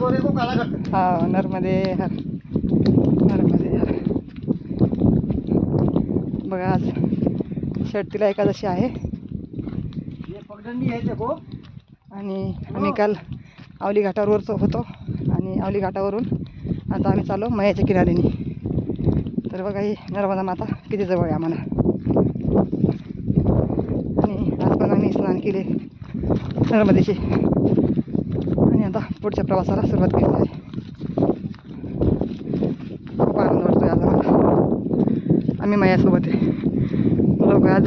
हा नर्मदे हर नर्मदे हर. बघा आज षष्ठीला एकादशी आहे आणि आम्ही काल आवली घाटावर होतो आणि आवली घाटावरून आता आम्ही चाललो मयाच्या किनाऱ्याने. तर बघा ही नर्मदा माता किती जवळ आहे आम्हाला. आणि आज पण आम्ही स्नान केले नर्मदेचे आणि आता पुढच्या प्रवासाला सुरुवात केली आहे. खूप आनंद वाटतोय आज आम्हाला. आम्ही मयासोबत आहे. लोक आज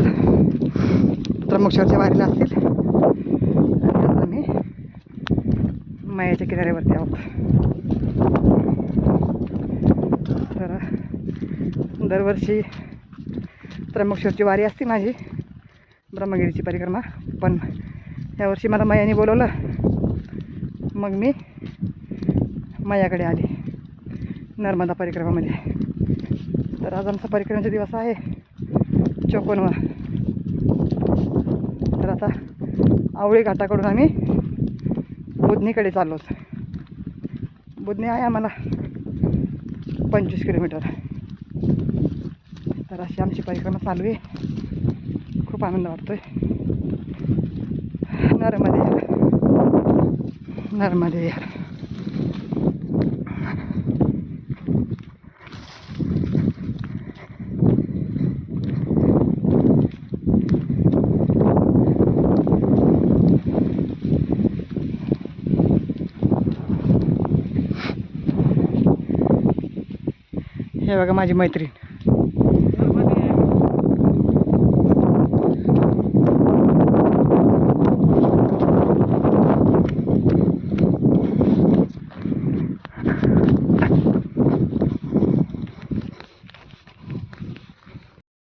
त्र्यंबकेश्वरच्या वारीला असतील आणि आज आम्ही मयाच्या किनाऱ्यावरती आहोत. तर दरवर्षी त्र्यंबकेश्वरची वारी असते माझी, ब्रह्मगिरीची परिक्रमा. पण यावर्षी मला मयाने बोलवलं, मग मी मयाकडे आली नर्मदा परिक्रमामध्ये. तर आज आमचा परिक्रमेचा दिवस आहे 54वा. तर आता आवळी घाटाकडून आम्ही बुधनीकडे चाललो. बुधनी आहे आम्हाला 25 किलोमीटर. तर अशी आमची परिक्रमा चालू आहे. खूप आनंद वाटतोय. नर्मदे नर्मदे. हे बघा माझी मैत्रीण.